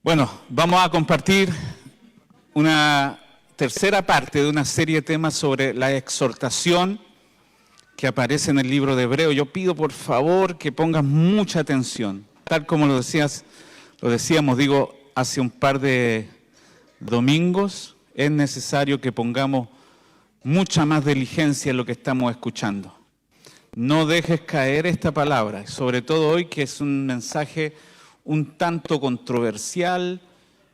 Bueno, vamos a compartir una tercera parte de una serie de temas sobre la exhortación que aparece en el libro de Hebreos. Yo pido por favor que pongas mucha atención. Tal como lo decíamos, hace un par de domingos, es necesario que pongamos mucha más diligencia en lo que estamos escuchando. No dejes caer esta palabra, sobre todo hoy que es un mensaje un tanto controversial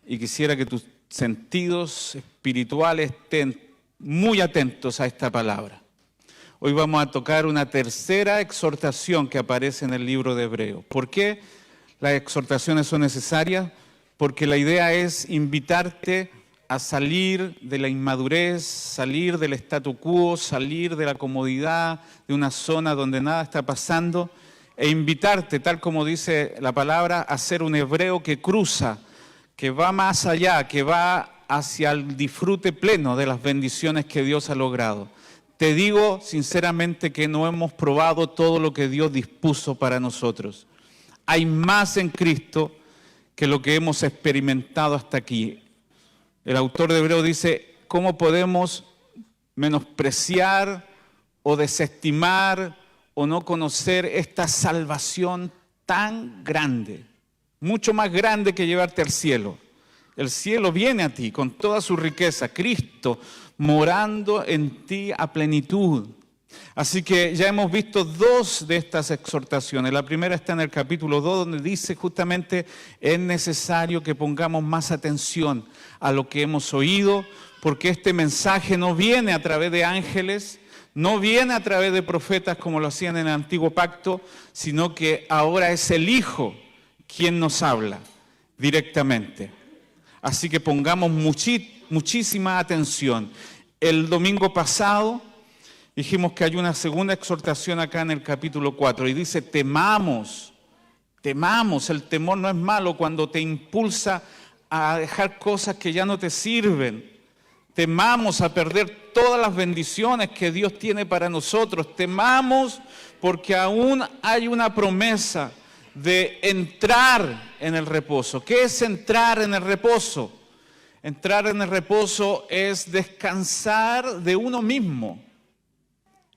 y quisiera que tus sentidos espirituales estén muy atentos a esta palabra. Hoy vamos a tocar una tercera exhortación que aparece en el libro de Hebreos. ¿Por qué las exhortaciones son necesarias? Porque la idea es invitarte a salir de la inmadurez, salir del statu quo, salir de la comodidad de una zona donde nada está pasando e invitarte, tal como dice la palabra, a ser un hebreo que cruza, que va más allá, que va hacia el disfrute pleno de las bendiciones que Dios ha logrado. Te digo sinceramente que no hemos probado todo lo que Dios dispuso para nosotros. Hay más en Cristo que lo que hemos experimentado hasta aquí. El autor de Hebreos dice, ¿cómo podemos menospreciar o desestimar o no conocer esta salvación tan grande? Mucho más grande que llevarte al cielo. El cielo viene a ti con toda su riqueza, Cristo morando en ti a plenitud. Así que ya hemos visto dos de estas exhortaciones. La primera está en el capítulo 2, donde dice justamente es necesario que pongamos más atención a lo que hemos oído, porque este mensaje no viene a través de ángeles, no viene a través de profetas como lo hacían en el antiguo pacto, sino que ahora es el Hijo quien nos habla directamente. Así que pongamos muchísima atención. El domingo pasado dijimos que hay una segunda exhortación acá en el capítulo 4 y dice temamos. El temor no es malo cuando te impulsa a dejar cosas que ya no te sirven. Temamos a perder todas las bendiciones que Dios tiene para nosotros. Temamos porque aún hay una promesa de entrar en el reposo. ¿Qué es entrar en el reposo? Entrar en el reposo es descansar de uno mismo.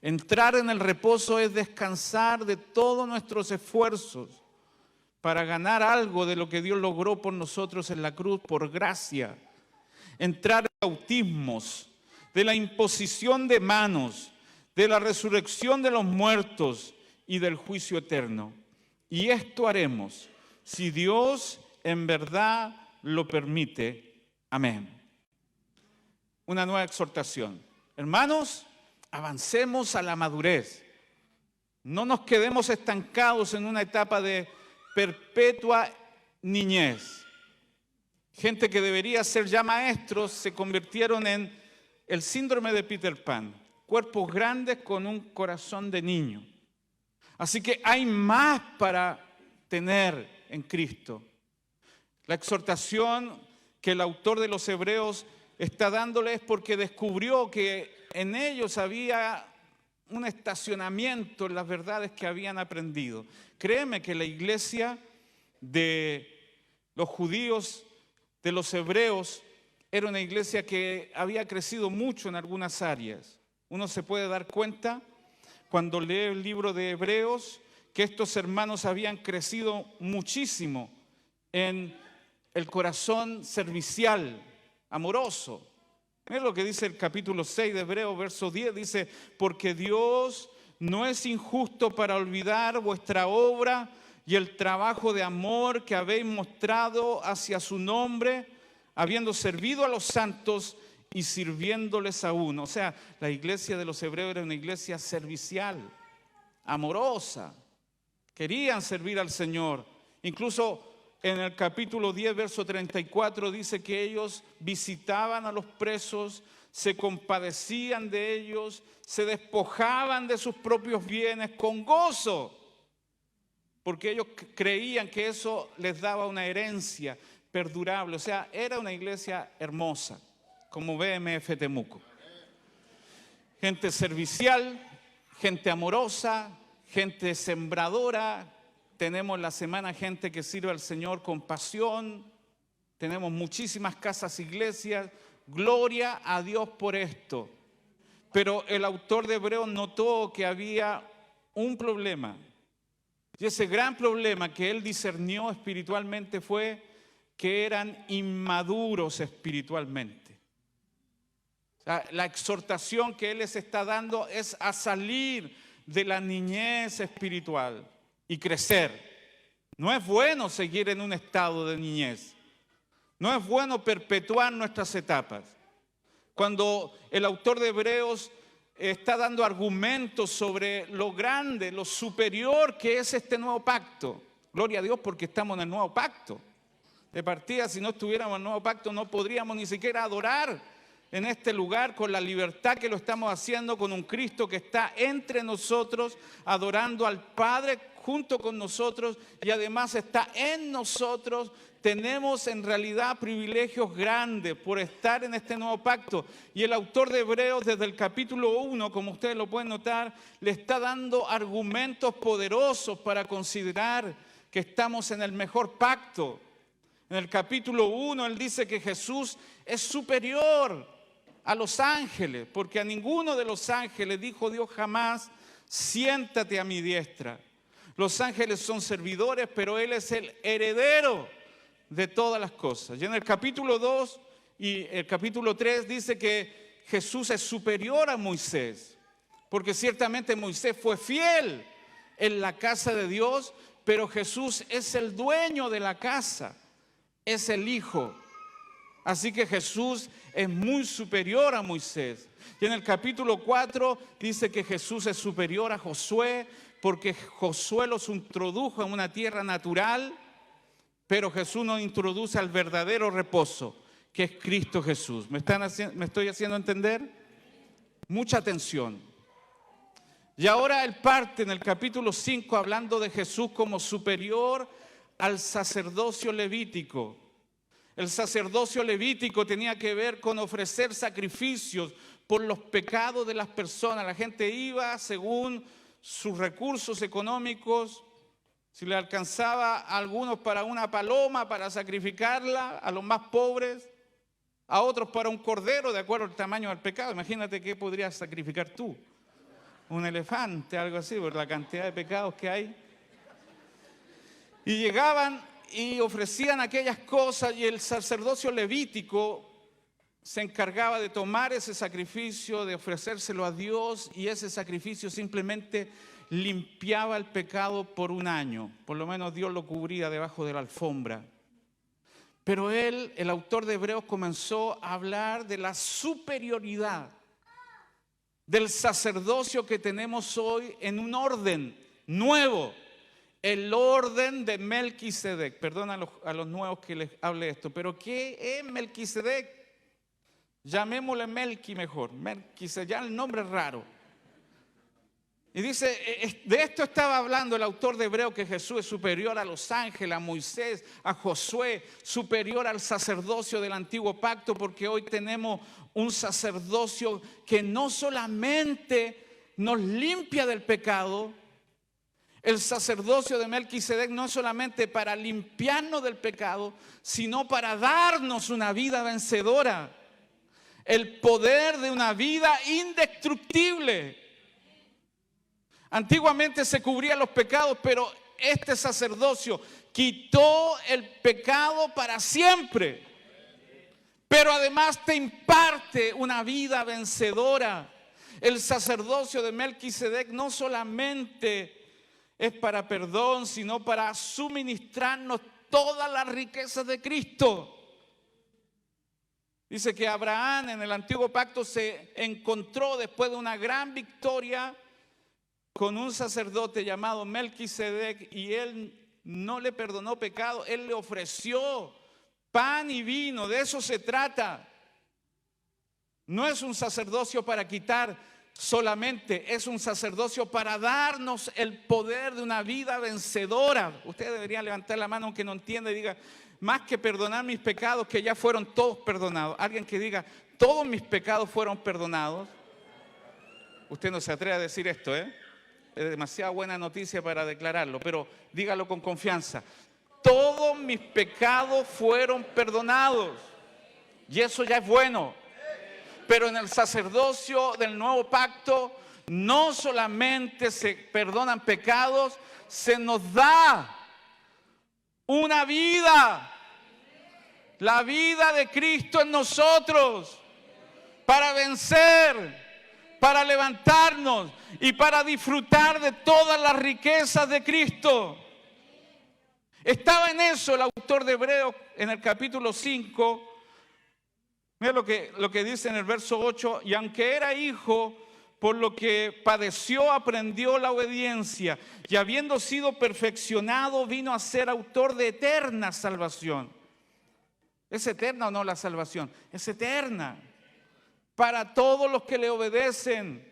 Entrar en el reposo es descansar de todos nuestros esfuerzos para ganar algo de lo que Dios logró por nosotros en la cruz por gracia. Entrar en bautismos, de la imposición de manos, de la resurrección de los muertos y del juicio eterno. Y esto haremos si Dios en verdad lo permite. Amén. Una nueva exhortación. Hermanos, avancemos a la madurez. No nos quedemos estancados en una etapa de perpetua niñez. Gente que debería ser ya maestros se convirtieron en el síndrome de Peter Pan. Cuerpos grandes con un corazón de niño. Así que hay más para tener en Cristo. La exhortación que el autor de los Hebreos está dándole es porque descubrió que en ellos había un estacionamiento en las verdades que habían aprendido. Créeme que la iglesia de los judíos, de los hebreos, era una iglesia que había crecido mucho en algunas áreas. Uno se puede dar cuenta cuando lee el libro de Hebreos que estos hermanos habían crecido muchísimo en el corazón servicial, amoroso. Es lo que dice el capítulo 6 de Hebreos, verso 10, dice, porque Dios no es injusto para olvidar vuestra obra y el trabajo de amor que habéis mostrado hacia su nombre, habiendo servido a los santos y sirviéndoles aún. O sea, la iglesia de los hebreos era una iglesia servicial, amorosa. Querían servir al Señor. Incluso en el capítulo 10, verso 34, dice que ellos visitaban a los presos, se compadecían de ellos, se despojaban de sus propios bienes con gozo, porque ellos creían que eso les daba una herencia perdurable. O sea, era una iglesia hermosa, como BMF Temuco. Gente servicial, gente amorosa, gente sembradora. Tenemos en la semana gente que sirve al Señor con pasión. tenemos muchísimas casas, iglesias, gloria a Dios por esto. Pero el autor de Hebreos notó que había un problema. Y ese gran problema que él discernió espiritualmente fue que eran inmaduros espiritualmente. O sea, la exhortación que él les está dando es a salir de la niñez espiritual y crecer. No es bueno seguir en un estado de niñez. No es bueno perpetuar nuestras etapas. Cuando el autor de Hebreos está dando argumentos sobre lo grande, lo superior que es este nuevo pacto. Gloria a Dios porque estamos en el nuevo pacto. De partida, si no estuviéramos en el nuevo pacto, no podríamos ni siquiera adorar en este lugar con la libertad que lo estamos haciendo, con un Cristo que está entre nosotros, adorando al Padre junto con nosotros y además está en nosotros. Tenemos en realidad privilegios grandes por estar en este nuevo pacto. Y el autor de Hebreos desde el capítulo 1, como ustedes lo pueden notar, le está dando argumentos poderosos para considerar que estamos en el mejor pacto. En el capítulo 1 él dice que Jesús es superior a los ángeles, porque a ninguno de los ángeles dijo Dios jamás, siéntate a mi diestra. Los ángeles son servidores, pero Él es el heredero de todas las cosas. Y en el capítulo 2 y el capítulo 3 dice que Jesús es superior a Moisés, porque ciertamente Moisés fue fiel en la casa de Dios, pero Jesús es el dueño de la casa, es el Hijo. Así que Jesús es muy superior a Moisés. Y en el capítulo 4 dice que Jesús es superior a Josué, porque Josué los introdujo en una tierra natural, pero Jesús nos introduce al verdadero reposo, que es Cristo Jesús. ¿Me estoy haciendo entender? Mucha atención. Y ahora él parte en el capítulo 5 hablando de Jesús como superior al sacerdocio levítico. El sacerdocio levítico tenía que ver con ofrecer sacrificios por los pecados de las personas. La gente iba según sus recursos económicos, si le alcanzaba a algunos para una paloma, para sacrificarla, a los más pobres, a otros para un cordero, de acuerdo al tamaño del pecado. Imagínate qué podrías sacrificar tú, un elefante, algo así, por la cantidad de pecados que hay. Y llegaban y ofrecían aquellas cosas y el sacerdocio levítico se encargaba de tomar ese sacrificio, de ofrecérselo a Dios, y ese sacrificio simplemente limpiaba el pecado por un año. Por lo menos Dios lo cubría debajo de la alfombra. Pero él, el autor de Hebreos, comenzó a hablar de la superioridad del sacerdocio que tenemos hoy en un orden nuevo. El orden de Melquisedec. Perdón a los nuevos que les hable esto, pero ¿qué es Melquisedec? Llamémosle Melqui mejor. Melquisedec, ya el nombre es raro. Y dice, de esto estaba hablando el autor de Hebreos, que Jesús es superior a los ángeles, a Moisés, a Josué, superior al sacerdocio del antiguo pacto, porque hoy tenemos un sacerdocio que no solamente nos limpia del pecado. El sacerdocio de Melquisedec no es solamente para limpiarnos del pecado, sino para darnos una vida vencedora. El poder de una vida indestructible. Antiguamente se cubrían los pecados, pero este sacerdocio quitó el pecado para siempre. Pero además te imparte una vida vencedora. El sacerdocio de Melquisedec no solamente es para perdón, sino para suministrarnos todas las riquezas de Cristo. Dice que Abraham en el antiguo pacto se encontró después de una gran victoria con un sacerdote llamado Melquisedec, y él no le perdonó pecado, él le ofreció pan y vino. De eso se trata. No es un sacerdocio para quitar solamente, es un sacerdocio para darnos el poder de una vida vencedora. Ustedes deberían levantar la mano aunque no entienda y diga, más que perdonar mis pecados, que ya fueron todos perdonados. Alguien que diga, todos mis pecados fueron perdonados. Usted no se atreve a decir esto, ¿eh? Es demasiada buena noticia para declararlo, pero dígalo con confianza. todos mis pecados fueron perdonados. Y eso ya es bueno. Pero en el sacerdocio del nuevo pacto no solamente se perdonan pecados, se nos da una vida. La vida de Cristo en nosotros. Para vencer, para levantarnos y para disfrutar de todas las riquezas de Cristo. Estaba en eso el autor de Hebreos en el capítulo 5. Mira lo que dice en el verso 8. Y aunque era hijo, por lo que padeció, aprendió la obediencia. Y habiendo sido perfeccionado, vino a ser autor de eterna salvación. ¿Es eterna o no la salvación? Es eterna. Para todos los que le obedecen.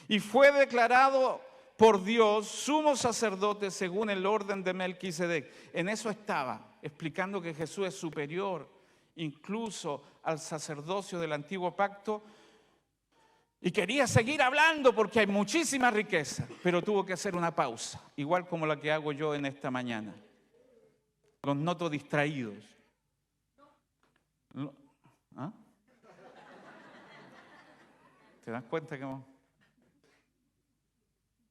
Y fue declarado por Dios sumo sacerdote según el orden de Melquisedec. En eso estaba, explicando que Jesús es superior incluso al sacerdocio del antiguo pacto. Y quería seguir hablando porque hay muchísima riqueza, pero tuvo que hacer una pausa, igual como la que hago yo en esta mañana. Los noto distraídos. ¿Ah? ¿Te das cuenta que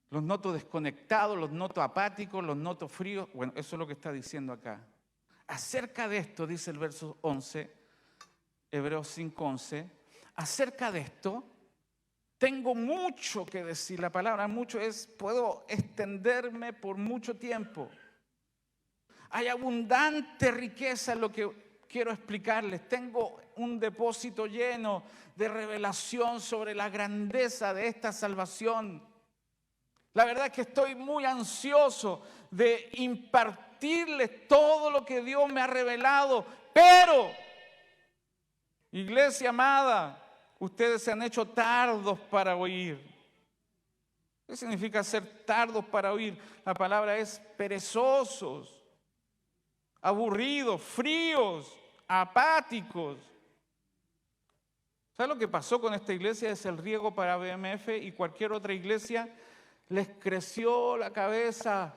los noto desconectados, los noto apáticos, los noto fríos? Bueno, eso es lo que está diciendo acá. Acerca de esto, dice el verso 11, Hebreos 5:11, acerca de esto tengo mucho que decir. La palabra mucho es, puedo extenderme por mucho tiempo. Hay abundante riqueza en lo que quiero explicarles. Tengo un depósito lleno de revelación sobre la grandeza de esta salvación. La verdad es que estoy muy ansioso de impartirles todo lo que Dios me ha revelado. Pero, iglesia amada, ustedes se han hecho tardos para oír. ¿Qué significa ser tardos para oír? La palabra es perezosos, aburridos, fríos, apáticos. ¿Sabes lo que pasó con esta iglesia? Es el riego para BMF y cualquier otra iglesia. Les creció la cabeza.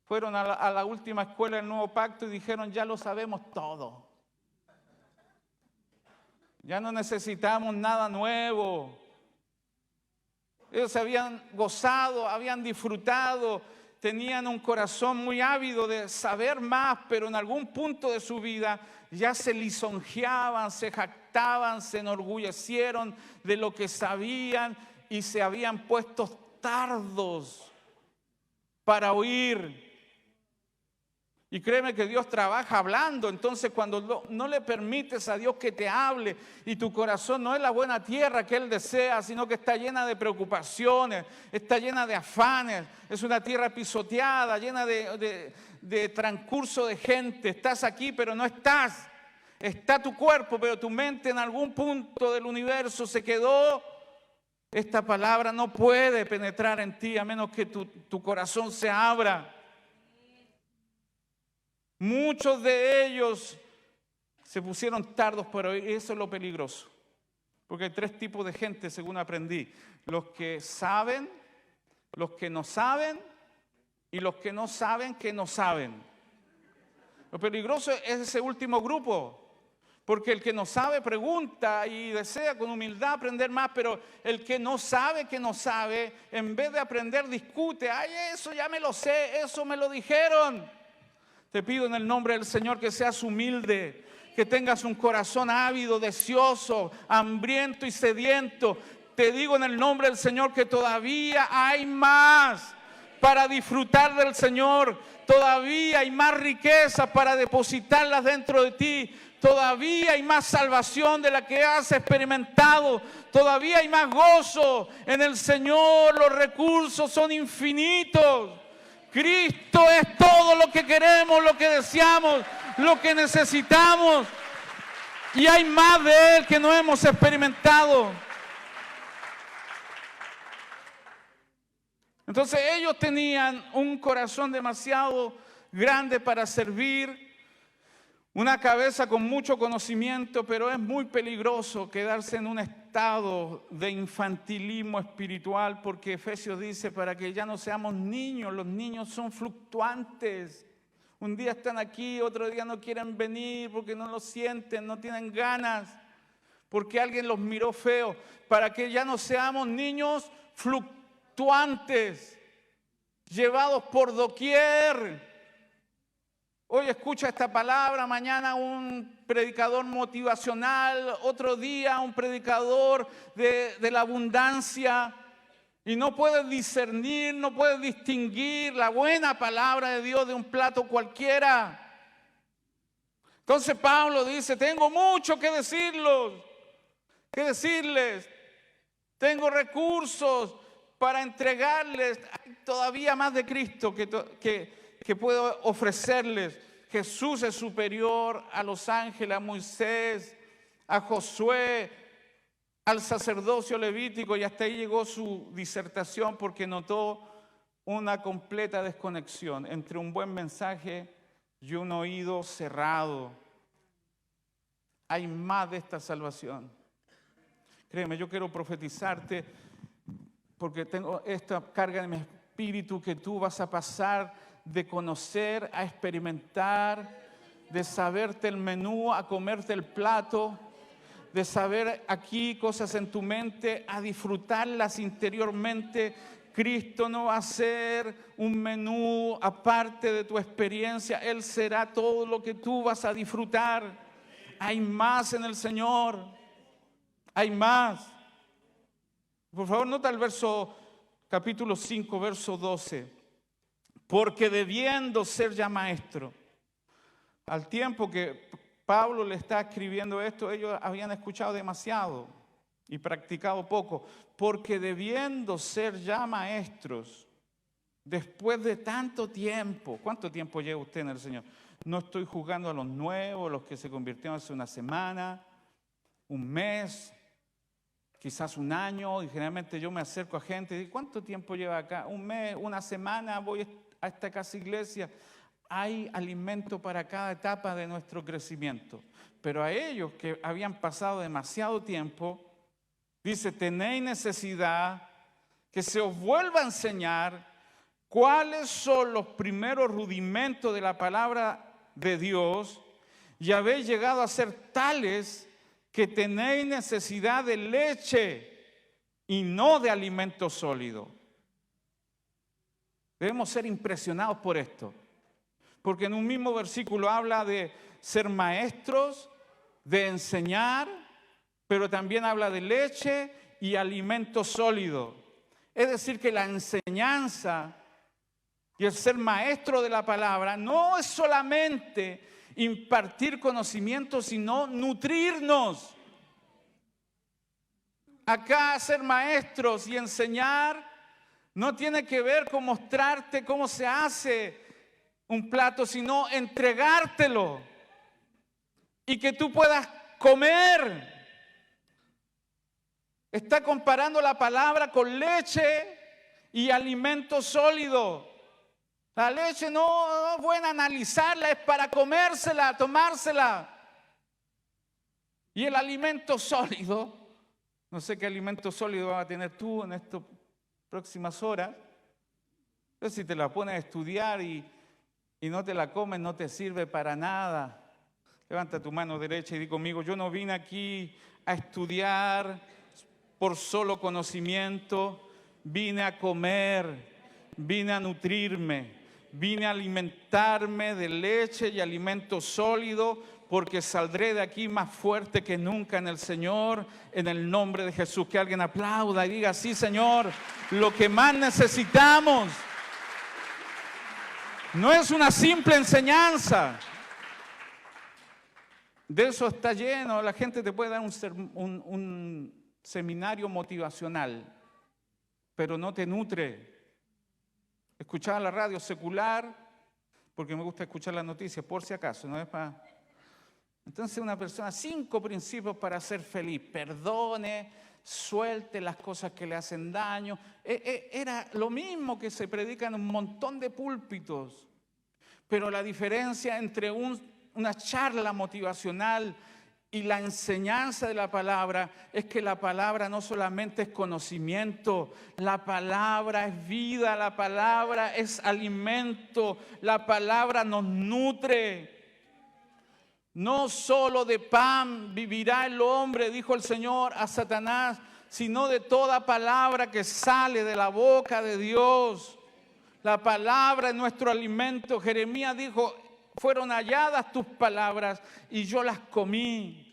Fueron a la última escuela del Nuevo Pacto y dijeron, ya lo sabemos todo. Ya no necesitamos nada nuevo. Ellos se habían gozado, habían disfrutado, tenían un corazón muy ávido de saber más, pero en algún punto de su vida ya se lisonjeaban, se jactaban, se enorgullecieron de lo que sabían y se habían puesto tardos para oír. Y créeme que Dios trabaja hablando. Entonces cuando no le permites a Dios que te hable y tu corazón no es la buena tierra que Él desea, sino que está llena de preocupaciones, está llena de afanes, es una tierra pisoteada, llena de transcurso de gente. Estás aquí pero no estás. Está tu cuerpo pero tu mente en algún punto del universo se quedó. Esta palabra no puede penetrar en ti a menos que tu corazón se abra. Muchos de ellos se pusieron tardos para oír, y eso es lo peligroso. Porque hay tres tipos de gente, según aprendí. Los que saben, los que no saben y los que no saben que no saben. Lo peligroso es ese último grupo. Porque el que no sabe pregunta y desea con humildad aprender más, pero el que no sabe, en vez de aprender discute. Ay, eso ya me lo sé, eso me lo dijeron. Te pido en el nombre del Señor que seas humilde, que tengas un corazón ávido, deseoso, hambriento y sediento. Te digo en el nombre del Señor que todavía hay más para disfrutar del Señor. Todavía hay más riqueza para depositarlas dentro de ti. Todavía hay más salvación de la que has experimentado. Todavía hay más gozo en el Señor. Los recursos son infinitos. Cristo es todo lo que queremos, lo que deseamos, lo que necesitamos. Y hay más de Él que no hemos experimentado. Entonces ellos tenían un corazón demasiado grande para servir, una cabeza con mucho conocimiento, pero es muy peligroso quedarse en un estado de infantilismo espiritual, porque Efesios dice para que ya no seamos niños. Los niños son fluctuantes. Un día están aquí, otro día no quieren venir porque no lo sienten, no tienen ganas, porque alguien los miró feo, para que ya no seamos niños fluctuantes, llevados por doquier. Hoy escucha esta palabra, mañana un predicador motivacional, otro día un predicador de la abundancia, y no puedes discernir, no puedes distinguir la buena palabra de Dios de un plato cualquiera. Entonces Pablo dice, tengo mucho que decirles, tengo recursos para entregarles, hay todavía más de Cristo que puedo ofrecerles. Jesús es superior a los ángeles, a Moisés, a Josué, al sacerdocio levítico, y hasta ahí llegó su disertación porque notó una completa desconexión entre un buen mensaje y un oído cerrado. Hay más de esta salvación. Créeme, yo quiero profetizarte porque tengo esta carga en mi espíritu que tú vas a pasar de conocer a experimentar, de saberte el menú a comerte el plato, de saber aquí cosas en tu mente a disfrutarlas interiormente. Cristo no va a ser un menú aparte de tu experiencia, Él será todo lo que tú vas a disfrutar. Hay más en el Señor, hay más. Por favor, nota el verso, capítulo 5, verso 12. Porque debiendo ser ya maestro, al tiempo que Pablo le está escribiendo esto, ellos habían escuchado demasiado y practicado poco. Porque debiendo ser ya maestros, después de tanto tiempo, ¿cuánto tiempo lleva usted en el Señor? No estoy juzgando a los nuevos, los que se convirtieron hace una semana, un mes, quizás un año, y generalmente yo me acerco a gente y digo, ¿cuánto tiempo lleva acá? Un mes, una semana, voy a esta casa iglesia. Hay alimento para cada etapa de nuestro crecimiento. Pero a ellos que habían pasado demasiado tiempo, dice, tenéis necesidad que se os vuelva a enseñar cuáles son los primeros rudimentos de la palabra de Dios, y habéis llegado a ser tales que tenéis necesidad de leche y no de alimento sólido. Debemos ser impresionados por esto, porque en un mismo versículo habla de ser maestros, de enseñar, pero también habla de leche y alimento sólido. Es decir, que la enseñanza y el ser maestro de la palabra no es solamente impartir conocimiento, sino nutrirnos. Acá ser maestros y enseñar no tiene que ver con mostrarte cómo se hace un plato, sino entregártelo y que tú puedas comer. Está comparando la palabra con leche y alimento sólido. La leche no es buena analizarla, es para comérsela, tomársela. Y el alimento sólido, no sé qué alimento sólido vas a tener tú en estas próximas horas, pero si te la pones a estudiar y no te la comes, no te sirve para nada. Levanta tu mano derecha y di conmigo, yo no vine aquí a estudiar por solo conocimiento, vine a comer, vine a nutrirme, vine a alimentarme de leche y alimento sólido, porque saldré de aquí más fuerte que nunca en el Señor, en el nombre de Jesús. Que alguien aplauda y diga, sí, Señor, lo que más necesitamos no es una simple enseñanza. De eso está lleno. La gente te puede dar un seminario motivacional, pero no te nutre. Escuchaba la radio secular, porque me gusta escuchar las noticias, por si acaso, no es para... Entonces una persona, 5 principios para ser feliz. Perdone, suelte las cosas que le hacen daño. Era lo mismo que se predica en un montón de púlpitos. Pero la diferencia entre una charla motivacional Y la enseñanza de la palabra es que la palabra no solamente es conocimiento, la palabra es vida, la palabra es alimento, la palabra nos nutre. No solo de pan vivirá el hombre, dijo el Señor a Satanás, sino de toda palabra que sale de la boca de Dios. La palabra es nuestro alimento. Jeremías dijo, fueron halladas tus palabras y yo las comí.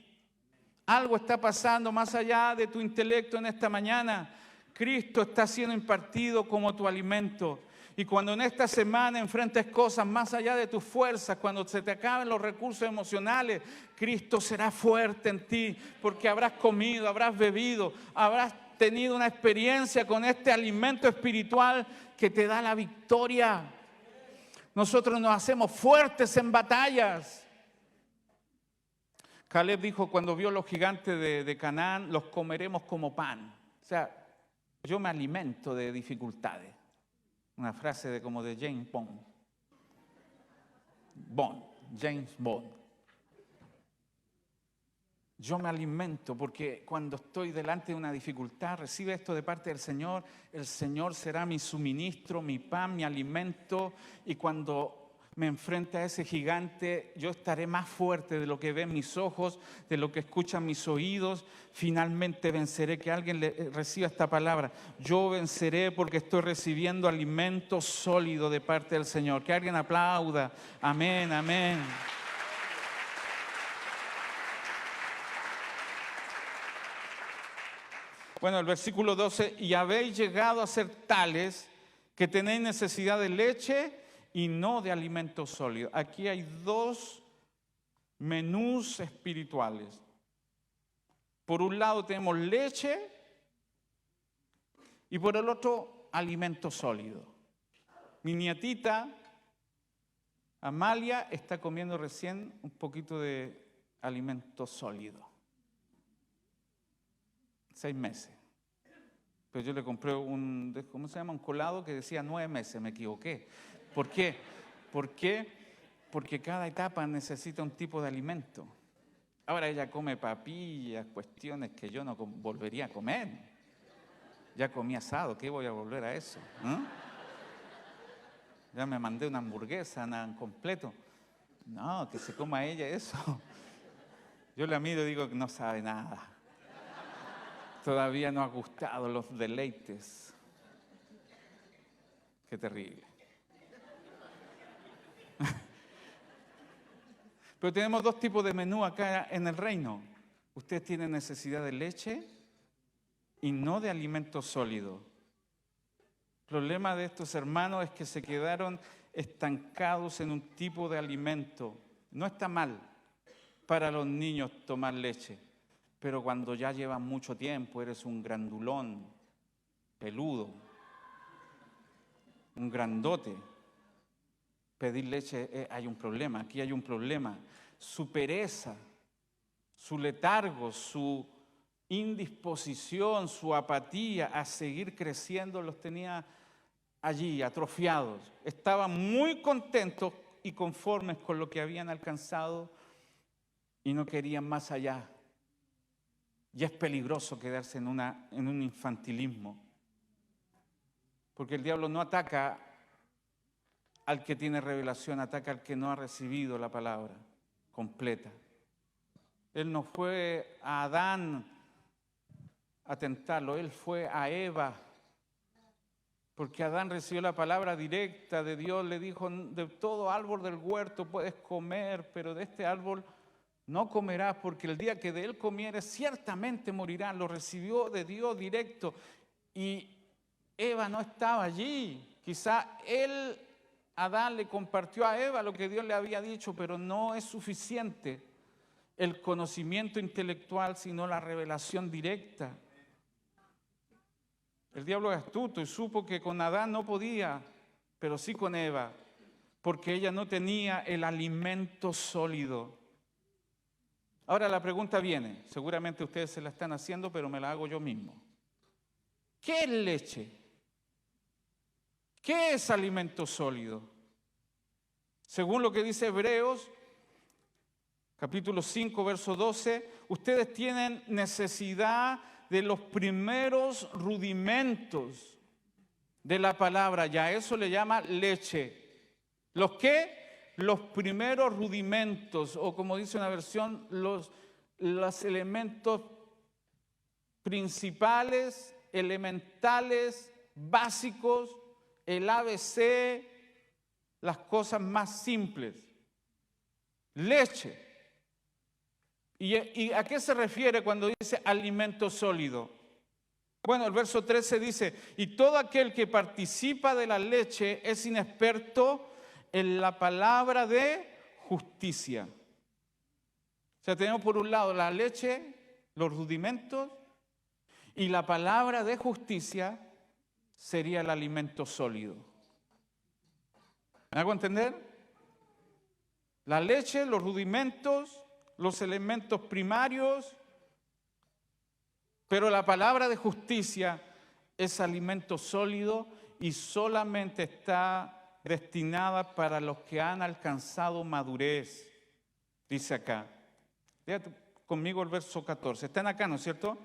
Algo está pasando más allá de tu intelecto en esta mañana. Cristo está siendo impartido como tu alimento. Y cuando en esta semana enfrentes cosas más allá de tus fuerzas, cuando se te acaben los recursos emocionales, Cristo será fuerte en ti, porque habrás comido, habrás bebido, habrás tenido una experiencia con este alimento espiritual que te da la victoria. Nosotros nos hacemos fuertes en batallas. Caleb dijo cuando vio los gigantes de Canaán, los comeremos como pan. O sea, yo me alimento de dificultades. Una frase como de James Bond. Yo me alimento porque cuando estoy delante de una dificultad, recibe esto de parte del Señor. El Señor será mi suministro, mi pan, mi alimento. Y cuando me enfrente a ese gigante, yo estaré más fuerte de lo que ven mis ojos, de lo que escuchan mis oídos. Finalmente venceré. Que alguien reciba esta palabra. Yo venceré porque estoy recibiendo alimento sólido de parte del Señor. Que alguien aplauda. Amén, amén. Bueno, el versículo 12, y habéis llegado a ser tales que tenéis necesidad de leche y no de alimento sólido. Aquí hay dos menús espirituales. Por un lado tenemos leche y por el otro alimento sólido. Mi nietita Amalia está comiendo recién un poquito de alimento sólido. 6 meses. Pero yo le compré un colado que decía 9 meses, me equivoqué. ¿Por qué? Porque cada etapa necesita un tipo de alimento. Ahora ella come papillas, cuestiones que yo no volvería a comer. Ya comí asado, ¿qué voy a volver a eso? Ya me mandé una hamburguesa, nada completo. No, que se coma ella eso. Yo la miro y digo que no sabe nada. Todavía no ha gustado los deleites. Qué terrible. Pero tenemos dos tipos de menú acá en el reino. Usted tiene necesidad de leche y no de alimento sólido. El problema de estos hermanos es que se quedaron estancados en un tipo de alimento. No está mal para los niños tomar leche, pero cuando ya llevas mucho tiempo, eres un grandulón, peludo, un grandote, pedir leche hay un problema, aquí hay un problema. Su pereza, su letargo, su indisposición, su apatía a seguir creciendo los tenía allí, atrofiados. Estaban muy contentos y conformes con lo que habían alcanzado y no querían más allá. Y es peligroso quedarse en un infantilismo. Porque el diablo no ataca al que tiene revelación, ataca al que no ha recibido la palabra completa. Él no fue a Adán a tentarlo, él fue a Eva. Porque Adán recibió la palabra directa de Dios, le dijo, de todo árbol del huerto puedes comer, pero de este árbol no comerás, porque el día que de él comieres ciertamente morirás. Lo recibió de Dios directo y Eva no estaba allí. Quizá Adán le compartió a Eva lo que Dios le había dicho, pero no es suficiente el conocimiento intelectual, sino la revelación directa. El diablo es astuto y supo que con Adán no podía, pero sí con Eva, porque ella no tenía el alimento sólido. Ahora la pregunta viene, seguramente ustedes se la están haciendo, pero me la hago yo mismo. ¿Qué es leche? ¿Qué es alimento sólido? Según lo que dice Hebreos, capítulo 5, verso 12, ustedes tienen necesidad de los primeros rudimentos de la palabra, ya eso le llama leche. ¿Los qué? Los primeros rudimentos, o como dice una versión, los elementos principales, elementales, básicos, el ABC, las cosas más simples. Leche. ¿Y a qué se refiere cuando dice alimento sólido? Bueno, el verso 13 dice, y todo aquel que participa de la leche es inexperto en la palabra de justicia. O sea, tenemos por un lado la leche, los rudimentos, y la palabra de justicia sería el alimento sólido. ¿Me hago entender? La leche, los rudimentos, los elementos primarios, pero la palabra de justicia es alimento sólido y solamente está destinada para los que han alcanzado madurez, dice acá. Fíjate conmigo el verso 14. Están acá, ¿no es cierto?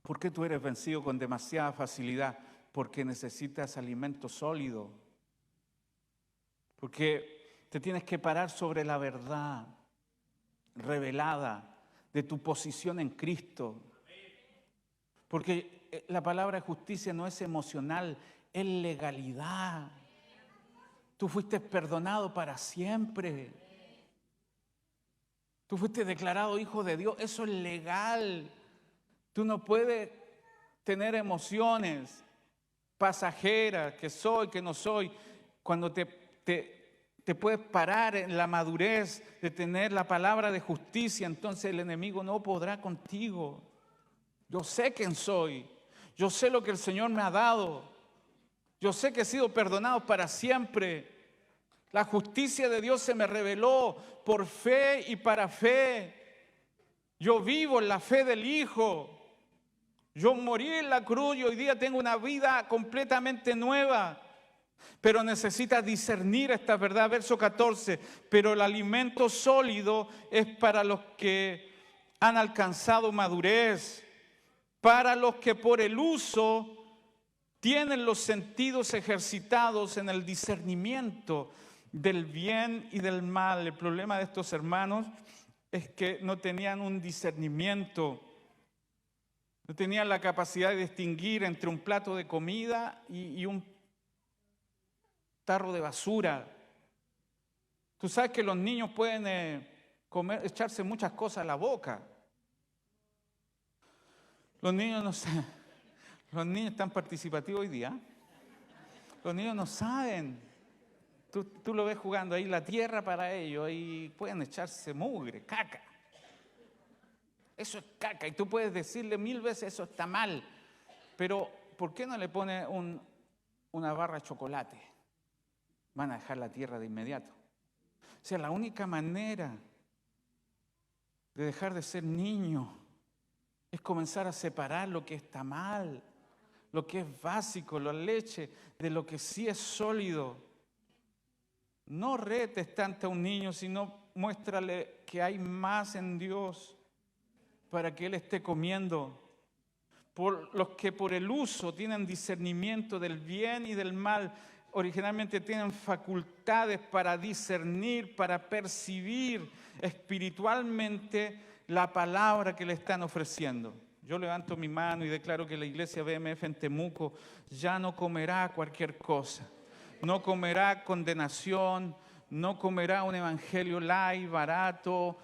¿Por qué tú eres vencido con demasiada facilidad? Porque necesitas alimento sólido. Porque te tienes que parar sobre la verdad revelada de tu posición en Cristo. Porque la palabra justicia no es emocional, es legalidad. Tú fuiste perdonado para siempre. Tú fuiste declarado hijo de Dios, eso es legal. Tú no puedes tener emociones pasajeras, que soy, que no soy, cuando te puedes parar en la madurez de tener la palabra de justicia, entonces el enemigo no podrá contigo. Yo sé quién soy, yo sé lo que el Señor me ha dado, yo sé que he sido perdonado para siempre. La justicia de Dios se me reveló por fe y para fe. Yo vivo en la fe del Hijo. Yo morí en la cruz y hoy día tengo una vida completamente nueva. Pero necesitas discernir esta verdad. Verso 14, pero el alimento sólido es para los que han alcanzado madurez, para los que por el uso tienen los sentidos ejercitados en el discernimiento del bien y del mal. El problema de estos hermanos es que no tenían un discernimiento, no tenían la capacidad de distinguir entre un plato de comida y un tarro de basura. Tú sabes que los niños pueden echarse muchas cosas a la boca. Los niños no saben. Los niños están participativos hoy día. Los niños no saben. Tú lo ves jugando ahí, la tierra para ellos, y pueden echarse mugre, caca. Eso es caca, y tú puedes decirle 1000 veces eso está mal, pero ¿por qué no le pones una barra de chocolate? Van a dejar la tierra de inmediato. O sea, la única manera de dejar de ser niño es comenzar a separar lo que está mal, lo que es básico, la leche, de lo que sí es sólido. No retes tanto a un niño, sino muéstrale que hay más en Dios para que Él esté comiendo. Por los que por el uso tienen discernimiento del bien y del mal, originalmente tienen facultades para discernir, para percibir espiritualmente la palabra que le están ofreciendo. Yo levanto mi mano y declaro que la iglesia BMF en Temuco ya no comerá cualquier cosa. No comerá condenación, no comerá un evangelio light, barato,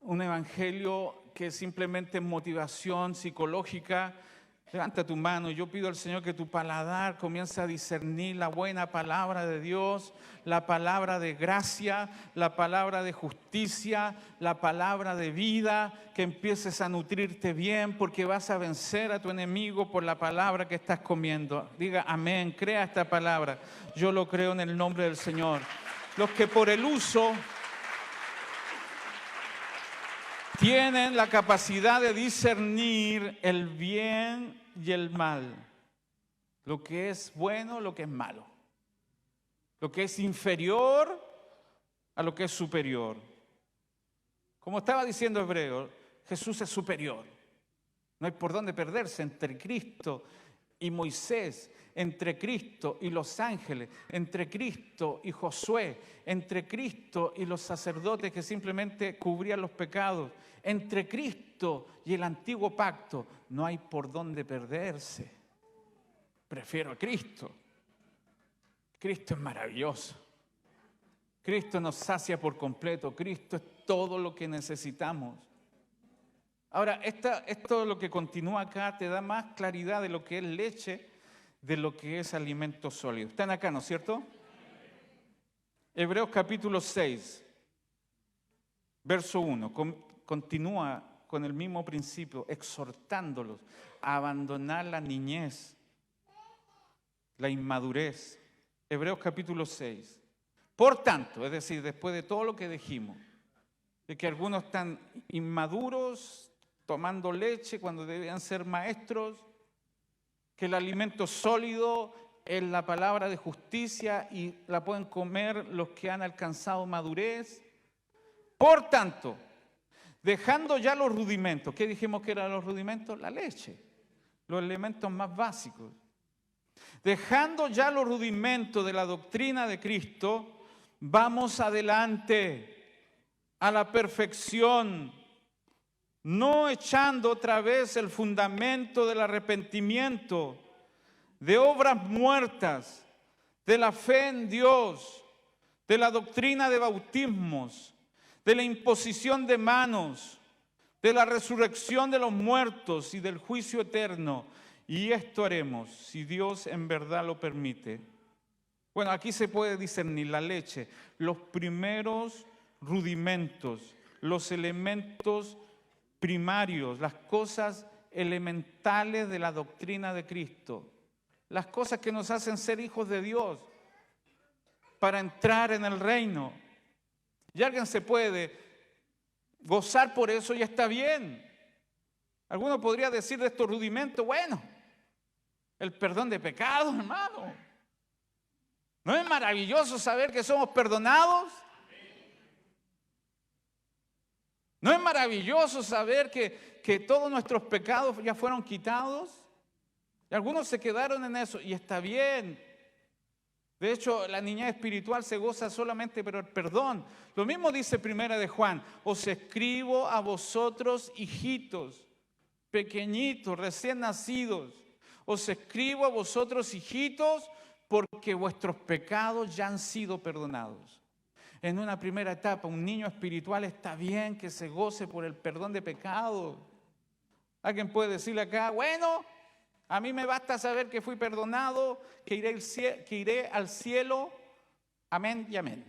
un evangelio que es simplemente motivación psicológica. Levanta tu mano y yo pido al Señor que tu paladar comience a discernir la buena palabra de Dios, la palabra de gracia, la palabra de justicia, la palabra de vida, que empieces a nutrirte bien porque vas a vencer a tu enemigo por la palabra que estás comiendo. Diga amén, crea esta palabra. Yo lo creo en el nombre del Señor. Los que por el uso tienen la capacidad de discernir el bien y el mal, lo que es bueno, lo que es malo, lo que es inferior a lo que es superior. Como estaba diciendo Hebreo, Jesús es superior. No hay por dónde perderse entre Cristo y Moisés, entre Cristo y los ángeles, entre Cristo y Josué, entre Cristo y los sacerdotes que simplemente cubrían los pecados, entre Cristo y el antiguo pacto. No hay por dónde perderse. Prefiero a Cristo. Cristo es maravilloso. Cristo nos sacia por completo. Cristo es todo lo que necesitamos. Ahora, esto lo que continúa acá te da más claridad de lo que es leche, de lo que es alimento sólido. Están acá, ¿no es cierto? Hebreos capítulo 6, verso 1, continúa con el mismo principio, exhortándolos a abandonar la niñez, la inmadurez. Hebreos capítulo 6. Por tanto, es decir, después de todo lo que dijimos, de que algunos están inmaduros, tomando leche cuando debían ser maestros, que el alimento sólido es la palabra de justicia y la pueden comer los que han alcanzado madurez. Por tanto, dejando ya los rudimentos, ¿qué dijimos que eran los rudimentos? La leche, los elementos más básicos. Dejando ya los rudimentos de la doctrina de Cristo, vamos adelante a la perfección, no echando otra vez el fundamento del arrepentimiento, de obras muertas, de la fe en Dios, de la doctrina de bautismos, de la imposición de manos, de la resurrección de los muertos y del juicio eterno. Y esto haremos, si Dios en verdad lo permite. Bueno, aquí se puede discernir la leche, los primeros rudimentos, los elementos primarios, las cosas elementales de la doctrina de Cristo, las cosas que nos hacen ser hijos de Dios para entrar en el reino. Y alguien se puede gozar por eso y está bien. Alguno podría decir de estos rudimentos, bueno, el perdón de pecados, hermano. ¿No es maravilloso saber que somos perdonados? ¿No es maravilloso saber que todos nuestros pecados ya fueron quitados? Y algunos se quedaron en eso, y está bien. De hecho, la niñez espiritual se goza solamente por el perdón. Lo mismo dice Primera de Juan, os escribo a vosotros, hijitos, pequeñitos, recién nacidos. Os escribo a vosotros, hijitos, porque vuestros pecados ya han sido perdonados. En una primera etapa, un niño espiritual está bien que se goce por el perdón de pecados. Alguien puede decirle acá, bueno, a mí me basta saber que fui perdonado, que iré al cielo, amén y amén.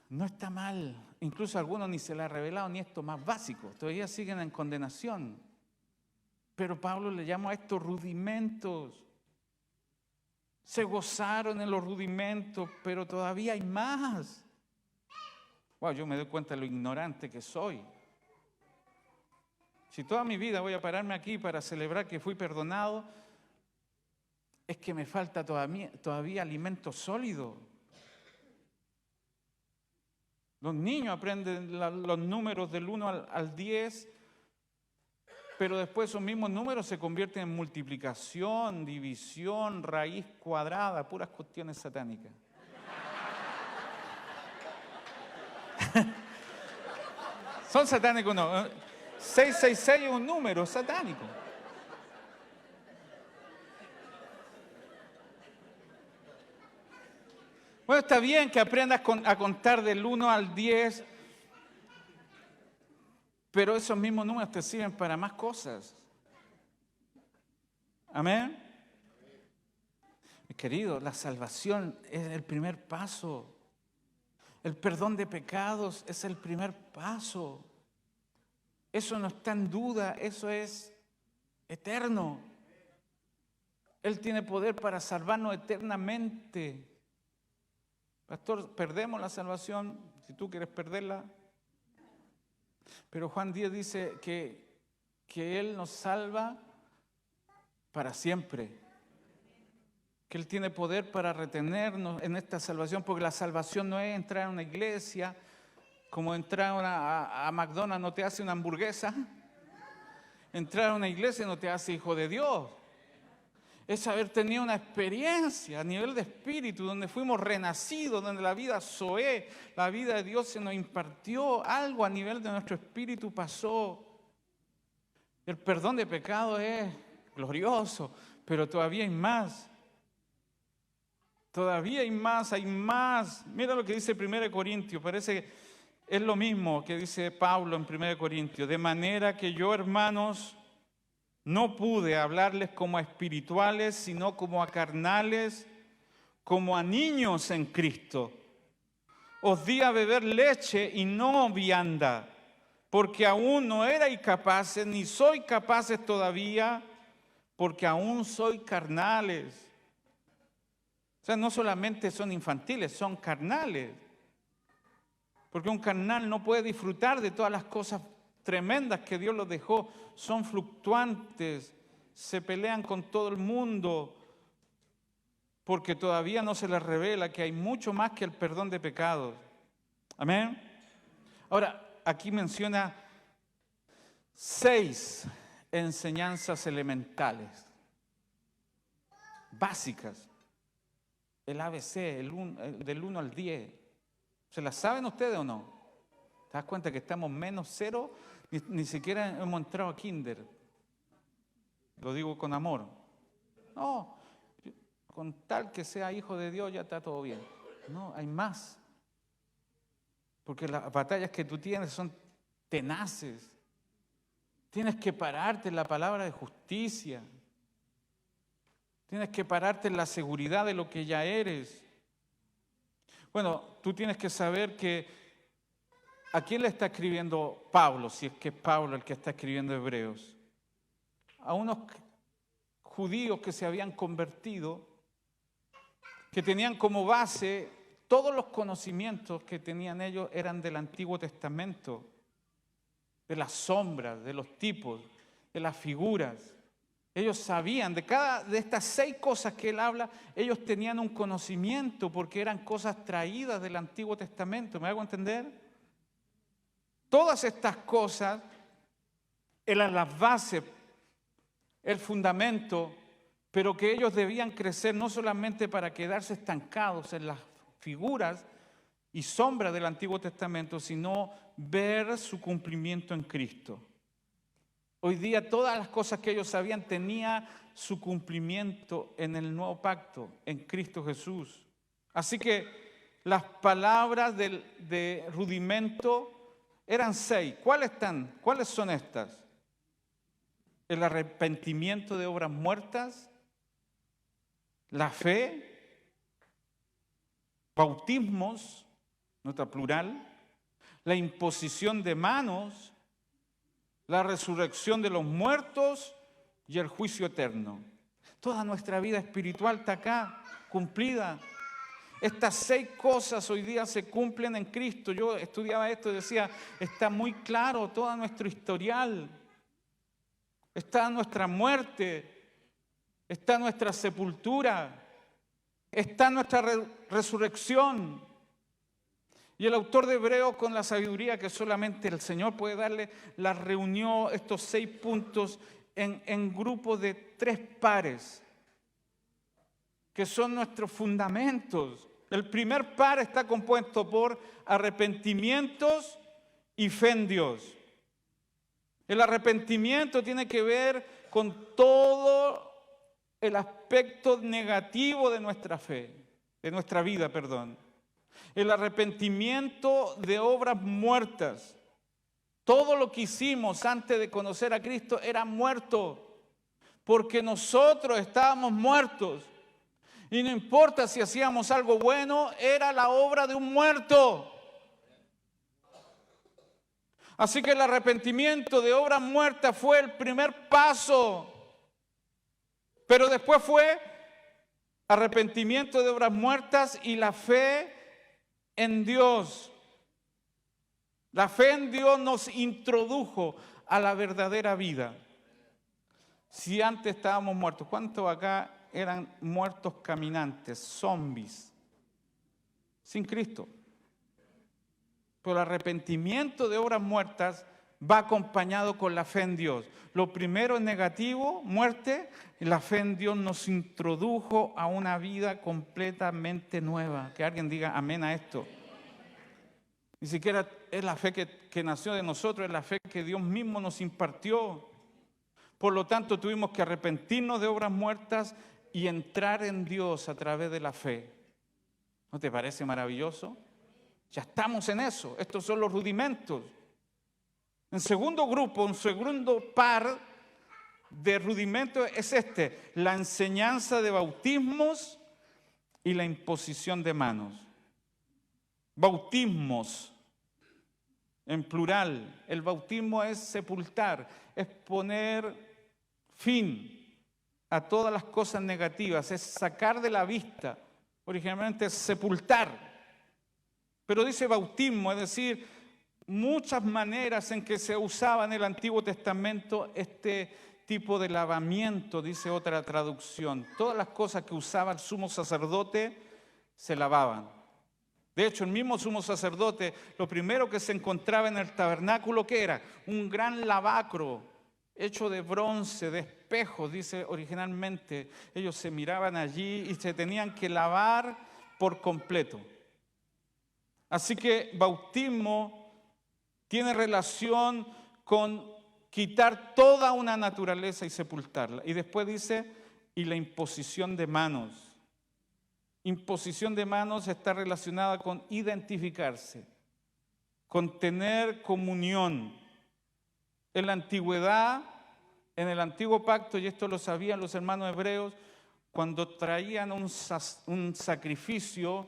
No está mal, incluso a algunos ni se le ha revelado ni esto más básico, todavía siguen en condenación. Pero Pablo le llama a estos rudimentos. Se gozaron en los rudimentos, pero todavía hay más. Wow, yo me doy cuenta de lo ignorante que soy. Si toda mi vida voy a pararme aquí para celebrar que fui perdonado, es que me falta todavía alimento sólido. Los niños aprenden los números del 1 al 10, pero después esos mismos números se convierten en multiplicación, división, raíz cuadrada, puras cuestiones satánicas. Son satánicos, no. 666 es un número satánico. Bueno, está bien que aprendas a contar del 1 al 10, pero esos mismos números te sirven para más cosas. Amén. Mis queridos, la salvación es el primer paso. El perdón de pecados es el primer paso. Eso no está en duda, eso es eterno. Él tiene poder para salvarnos eternamente. Pastor, perdemos la salvación, si tú quieres perderla. Pero Juan 10 dice que Él nos salva para siempre. que Él tiene poder para retenernos en esta salvación, porque la salvación no es entrar a una iglesia, como entrar a McDonald's no te hace una hamburguesa. Entrar a una iglesia no te hace hijo de Dios. Es haber tenido una experiencia a nivel de espíritu, donde fuimos renacidos, donde la vida Zoé, la vida de Dios se nos impartió, algo a nivel de nuestro espíritu pasó. El perdón de pecado es glorioso, pero todavía hay más. Todavía hay más, hay más. Mira lo que dice 1 Corintios, parece que es lo mismo que dice Pablo en 1 Corintios. De manera que yo, hermanos, no pude hablarles como a espirituales, sino como a carnales, como a niños en Cristo. Os di a beber leche y no vianda, porque aún no erais capaces, ni soy capaces todavía, porque aún soy carnales. O sea, no solamente son infantiles, son carnales. Porque un carnal no puede disfrutar de todas las cosas tremendas que Dios los dejó. Son fluctuantes, se pelean con todo el mundo, porque todavía no se les revela que hay mucho más que el perdón de pecados. Amén. Ahora, aquí menciona 6 enseñanzas elementales, básicas. El ABC, del 1 al 10. ¿Se las saben ustedes o no? ¿Te das cuenta que estamos menos 0? Ni siquiera hemos entrado a kinder. Lo digo con amor. No, con tal que sea hijo de Dios ya está todo bien. No, hay más. Porque las batallas que tú tienes son tenaces. Tienes que pararte en la palabra de justicia. Tienes que pararte en la seguridad de lo que ya eres. Bueno, tú tienes que saber que ¿a quién le está escribiendo Pablo? Si es que es Pablo el que está escribiendo Hebreos. A unos judíos que se habían convertido, que tenían como base todos los conocimientos que tenían ellos eran del Antiguo Testamento, de las sombras, de los tipos, de las figuras. Ellos sabían de cada de estas 6 cosas que él habla, ellos tenían un conocimiento porque eran cosas traídas del Antiguo Testamento. ¿Me hago entender? Todas estas cosas eran las bases, el fundamento, pero que ellos debían crecer no solamente para quedarse estancados en las figuras y sombras del Antiguo Testamento, sino ver su cumplimiento en Cristo. Hoy día todas las cosas que ellos sabían tenía su cumplimiento en el nuevo pacto, en Cristo Jesús. Así que las palabras de rudimento eran 6. ¿Cuáles son estas? El arrepentimiento de obras muertas, la fe, bautismos, nota plural, la imposición de manos, la resurrección de los muertos y el juicio eterno. Toda nuestra vida espiritual está acá, cumplida. Estas 6 cosas hoy día se cumplen en Cristo. Yo estudiaba esto y decía, está muy claro todo nuestro historial. Está nuestra muerte, está nuestra sepultura, está nuestra resurrección. Y el autor de Hebreos, con la sabiduría que solamente el Señor puede darle, la reunió estos 6 puntos en grupos de 3 pares, que son nuestros fundamentos. El primer par está compuesto por arrepentimientos y fe en Dios. El arrepentimiento tiene que ver con todo el aspecto negativo de nuestra fe, de nuestra vida, perdón. El arrepentimiento de obras muertas. Todo lo que hicimos antes de conocer a Cristo era muerto, porque nosotros estábamos muertos. Y no importa si hacíamos algo bueno, era la obra de un muerto. Así que el arrepentimiento de obras muertas fue el primer paso. Pero después fue arrepentimiento de obras muertas y la fe en Dios. La fe en Dios nos introdujo a la verdadera vida. Si antes estábamos muertos, ¿cuántos acá eran muertos caminantes, zombies, sin Cristo. Pero el arrepentimiento de obras muertas va acompañado con la fe en Dios. Lo primero es negativo, muerte, y la fe en Dios nos introdujo a una vida completamente nueva. Que alguien diga amén a esto. Ni siquiera es la fe que nació de nosotros, es la fe que Dios mismo nos impartió. Por lo tanto, tuvimos que arrepentirnos de obras muertas y entrar en Dios a través de la fe. ¿No te parece maravilloso? Ya estamos en eso. Estos son los rudimentos. En segundo grupo, un segundo par de rudimentos es la enseñanza de bautismos y la imposición de manos. Bautismos, en plural. El bautismo es sepultar, es poner fin a todas las cosas negativas, es sacar de la vista. Originalmente es sepultar. Pero dice bautismo, es decir, muchas maneras en que se usaba en el Antiguo Testamento este tipo de lavamiento, dice otra traducción. Todas las cosas que usaba el sumo sacerdote se lavaban. De hecho, el mismo sumo sacerdote, lo primero que se encontraba en el tabernáculo, ¿qué era? Un gran lavacro hecho de bronce, de espejos, dice originalmente. Ellos se miraban allí y se tenían que lavar por completo. Así que bautismo tiene relación con quitar toda una naturaleza y sepultarla. Y después dice, y la imposición de manos. Imposición de manos está relacionada con identificarse, con tener comunión. En la antigüedad, en el antiguo pacto, y esto lo sabían los hermanos hebreos, cuando traían un sacrificio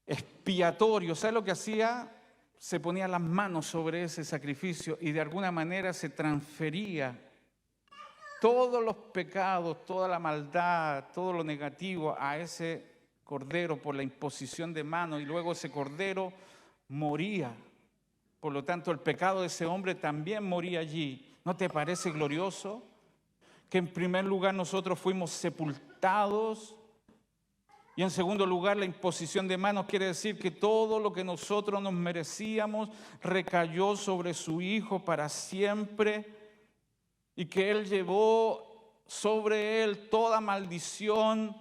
expiatorio, ¿sabe lo que hacía? Se ponía las manos sobre ese sacrificio y de alguna manera se transfería todos los pecados, toda la maldad, todo lo negativo a ese cordero por la imposición de manos, y luego ese cordero moría. Por lo tanto, el pecado de ese hombre también moría allí. ¿No te parece glorioso? Que en primer lugar nosotros fuimos sepultados, y en segundo lugar la imposición de manos quiere decir que todo lo que nosotros nos merecíamos recayó sobre su Hijo para siempre, y que Él llevó sobre Él toda maldición.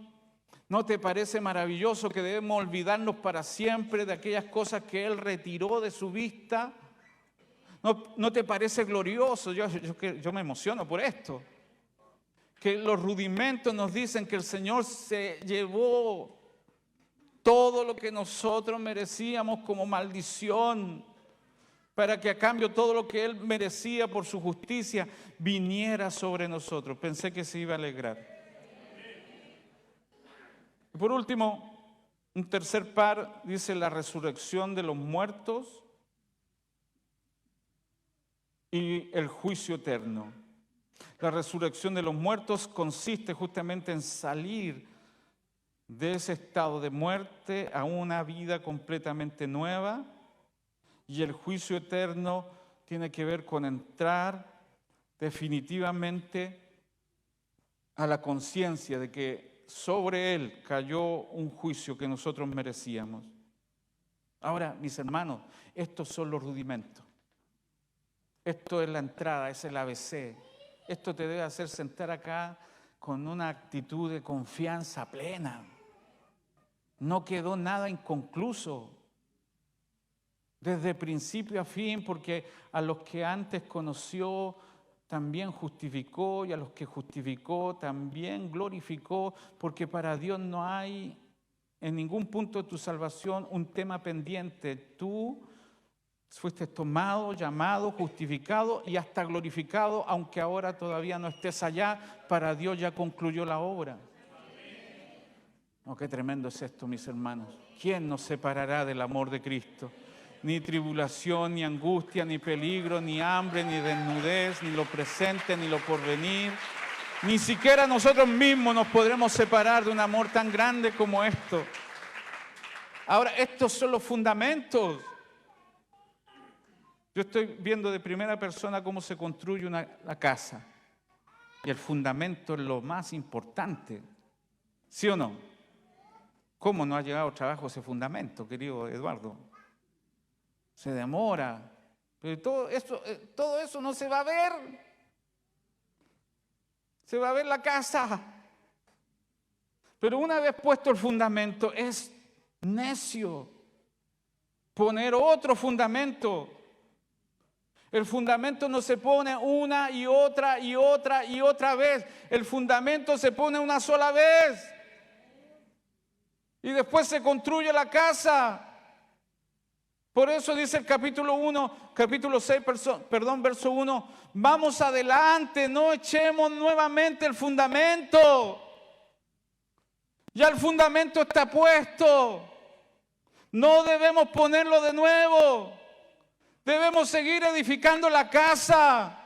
¿No te parece maravilloso que debemos olvidarnos para siempre de aquellas cosas que Él retiró de su vista? ¿No te parece glorioso? Yo me emociono por esto. Que los rudimentos nos dicen que el Señor se llevó todo lo que nosotros merecíamos como maldición, para que a cambio todo lo que Él merecía por su justicia viniera sobre nosotros. Pensé que se iba a alegrar. Y por último, un tercer par dice la resurrección de los muertos y el juicio eterno. La resurrección de los muertos consiste justamente en salir de ese estado de muerte a una vida completamente nueva, y el juicio eterno tiene que ver con entrar definitivamente a la conciencia de que sobre Él cayó un juicio que nosotros merecíamos. Ahora, mis hermanos, estos son los rudimentos. Esto es la entrada, es el ABC. Esto te debe hacer sentar acá con una actitud de confianza plena. No quedó nada inconcluso, desde principio a fin, porque a los que antes conoció también justificó, y a los que justificó también glorificó, porque para Dios no hay en ningún punto de tu salvación un tema pendiente. Tú fuiste tomado, llamado, justificado y hasta glorificado, aunque ahora todavía no estés allá. Para Dios ya concluyó la obra. Oh, qué tremendo es esto, mis hermanos. ¿Quién nos separará del amor de Cristo? Ni tribulación, ni angustia, ni peligro, ni hambre, ni desnudez, ni lo presente, ni lo porvenir. Ni siquiera nosotros mismos nos podremos separar de un amor tan grande como esto. Ahora, estos son los fundamentos. Yo estoy viendo de primera persona cómo se construye la casa. Y el fundamento es lo más importante. ¿Sí o no? ¿Cómo no ha llegado trabajo ese fundamento, querido Eduardo? Se demora. Pero todo eso no se va a ver. Se va a ver la casa. Pero una vez puesto el fundamento, es necio poner otro fundamento. El fundamento no se pone una y otra y otra y otra vez. El fundamento se pone una sola vez. Y después se construye la casa. Por eso dice el capítulo 6, verso 1, vamos adelante, no echemos nuevamente el fundamento. Ya el fundamento está puesto. No debemos ponerlo de nuevo. Debemos seguir edificando la casa.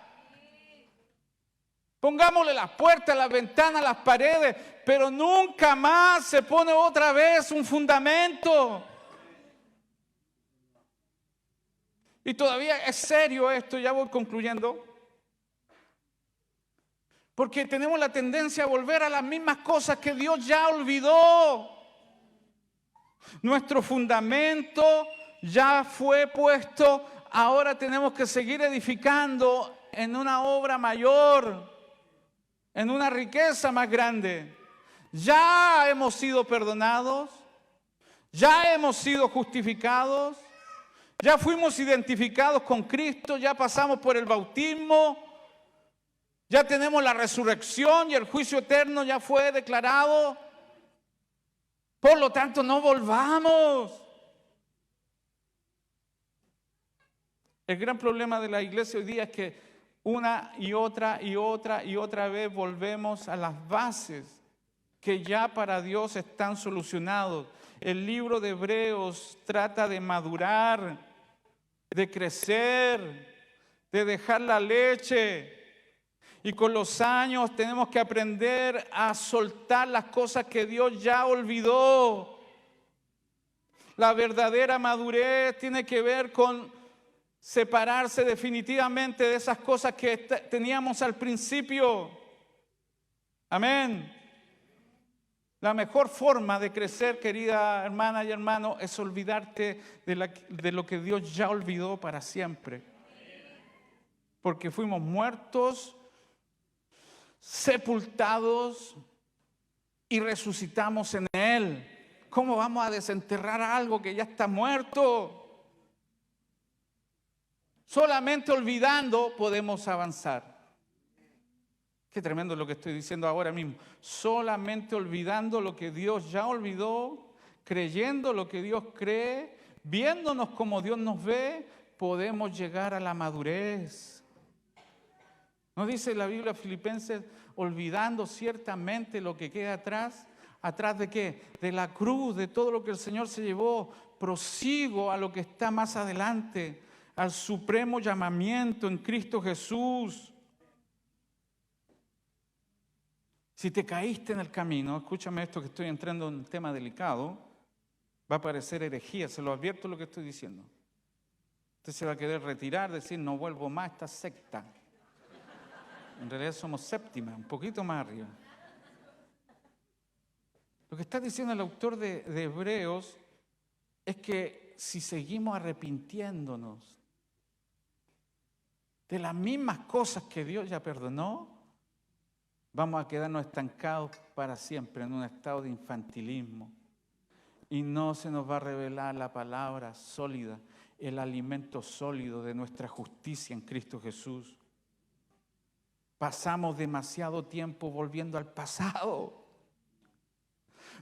Pongámosle las puertas, las ventanas, las paredes, pero nunca más se pone otra vez un fundamento. Y todavía es serio esto, ya voy concluyendo. Porque tenemos la tendencia a volver a las mismas cosas que Dios ya olvidó. Nuestro fundamento ya fue puesto, ahora tenemos que seguir edificando en una obra mayor, en una riqueza más grande. Ya hemos sido perdonados, ya hemos sido justificados, ya fuimos identificados con Cristo, ya pasamos por el bautismo. Ya tenemos la resurrección y el juicio eterno ya fue declarado. Por lo tanto, no volvamos. El gran problema de la iglesia hoy día es que una y otra y otra y otra vez volvemos a las bases que ya para Dios están solucionados. El libro de Hebreos trata de madurar, de crecer, de dejar la leche. Y con los años tenemos que aprender a soltar las cosas que Dios ya olvidó. La verdadera madurez tiene que ver con separarse definitivamente de esas cosas que teníamos al principio. Amén. La mejor forma de crecer, querida hermana y hermano, es olvidarte de lo que Dios ya olvidó para siempre. Porque fuimos muertos, sepultados y resucitamos en Él. ¿Cómo vamos a desenterrar algo que ya está muerto? Solamente olvidando podemos avanzar. Qué tremendo lo que estoy diciendo ahora mismo. Solamente olvidando lo que Dios ya olvidó, creyendo lo que Dios cree, viéndonos como Dios nos ve, podemos llegar a la madurez. ¿No dice la Biblia Filipenses, olvidando ciertamente lo que queda atrás? ¿Atrás de qué? De la cruz, de todo lo que el Señor se llevó. Prosigo a lo que está más adelante, al supremo llamamiento en Cristo Jesús. Si te caíste en el camino, escúchame esto que estoy entrando en un tema delicado, va a parecer herejía, se lo advierto lo que estoy diciendo. Usted se va a querer retirar, decir, no vuelvo más a esta secta. En realidad somos séptima, un poquito más arriba. Lo que está diciendo el autor de Hebreos es que si seguimos arrepintiéndonos de las mismas cosas que Dios ya perdonó, vamos a quedarnos estancados para siempre en un estado de infantilismo. Y no se nos va a revelar la palabra sólida, el alimento sólido de nuestra justicia en Cristo Jesús. Pasamos demasiado tiempo volviendo al pasado.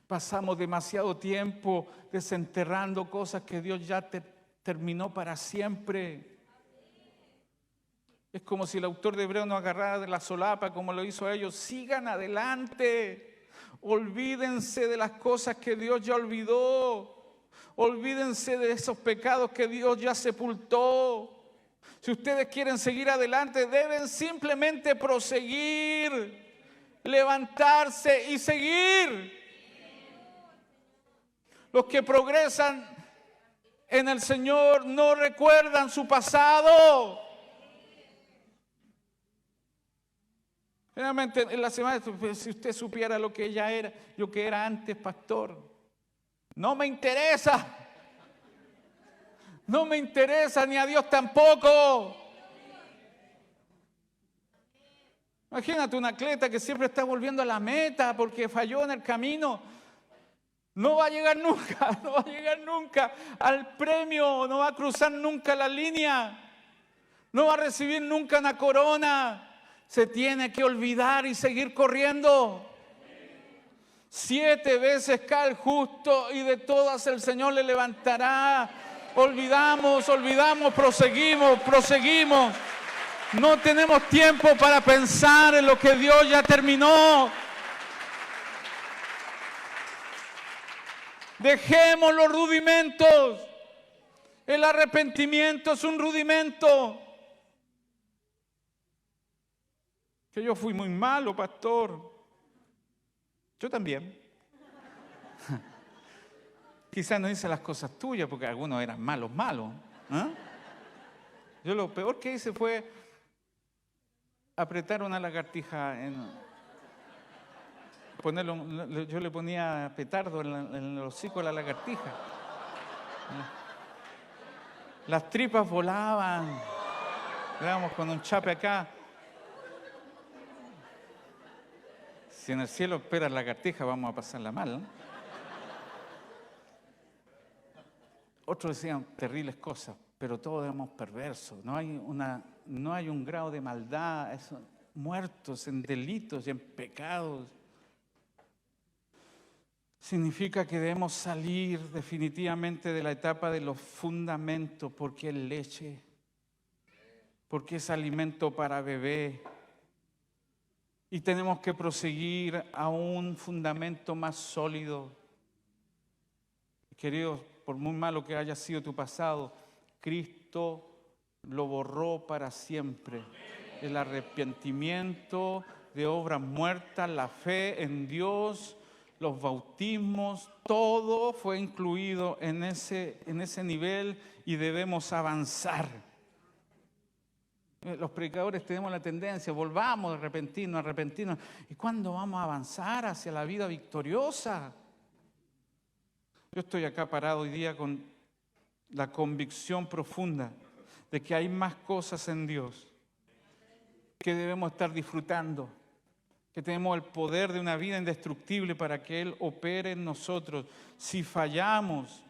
Pasamos demasiado tiempo desenterrando cosas que Dios ya terminó para siempre. Es como si el autor de Hebreos nos agarrara de la solapa como lo hizo a ellos. Sigan adelante. Olvídense de las cosas que Dios ya olvidó. Olvídense de esos pecados que Dios ya sepultó. Si ustedes quieren seguir adelante, deben simplemente proseguir, levantarse y seguir. Los que progresan en el Señor no recuerdan su pasado. Generalmente en la semana, pues, si usted supiera lo que ella era, yo que era antes pastor. No me interesa. No me interesa, ni a Dios tampoco. Imagínate un atleta que siempre está volviendo a la meta porque falló en el camino. No va a llegar nunca, no va a llegar nunca al premio, no va a cruzar nunca la línea, no va a recibir nunca una corona. Se tiene que olvidar y seguir corriendo. 7 veces cae el justo y de todas el Señor le levantará. Olvidamos, proseguimos. No tenemos tiempo para pensar en lo que Dios ya terminó. Dejemos los rudimentos. El arrepentimiento es un rudimento. Que yo fui muy malo, pastor. Yo también. Quizás no hice las cosas tuyas porque algunos eran malos. ¿Eh? Yo lo peor que hice fue apretar una lagartija yo le ponía petardo en el hocico a la lagartija. Las tripas volaban. Éramos con un chape acá. Si en el cielo espera la lagartija, vamos a pasarla mal, ¿no? Otros decían terribles cosas, pero todos éramos perversos. No hay un grado de maldad, muertos en delitos y en pecados. Significa que debemos salir definitivamente de la etapa de los fundamentos, porque es leche, porque es alimento para bebé. Y tenemos que proseguir a un fundamento más sólido. Queridos, por muy malo que haya sido tu pasado, Cristo lo borró para siempre. El arrepentimiento de obras muertas, la fe en Dios, los bautismos, todo fue incluido en ese nivel y debemos avanzar. Los predicadores tenemos la tendencia, volvamos a arrepentirnos. ¿Y cuándo vamos a avanzar hacia la vida victoriosa? Yo estoy acá parado hoy día con la convicción profunda de que hay más cosas en Dios que debemos estar disfrutando, que tenemos el poder de una vida indestructible para que Él opere en nosotros. Si fallamos,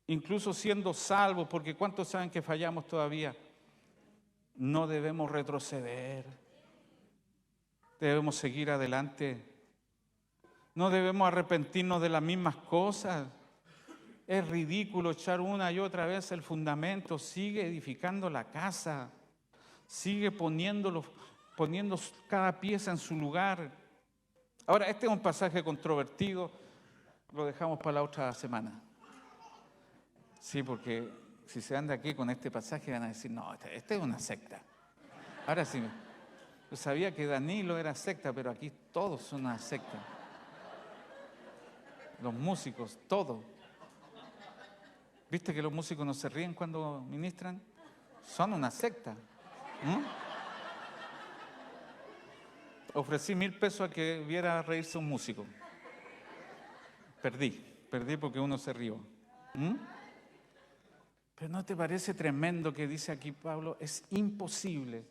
incluso siendo salvos, porque ¿cuántos saben que fallamos todavía? No debemos retroceder, debemos seguir adelante. No debemos arrepentirnos de las mismas cosas. Es ridículo echar una y otra vez el fundamento. Sigue edificando la casa, sigue poniendo cada pieza en su lugar. Ahora, este es un pasaje controvertido, lo dejamos para la otra semana. Sí, porque si se anda aquí con este pasaje van a decir, no, este es una secta. Ahora sí, yo sabía que Danilo era secta, pero aquí todos son una secta. Los músicos, todo. ¿Viste que los músicos no se ríen cuando ministran? Son una secta. Ofrecí 1,000 pesos a que viera reírse un músico. Perdí porque uno se rió. Pero ¿no te parece tremendo que dice aquí Pablo? Es imposible.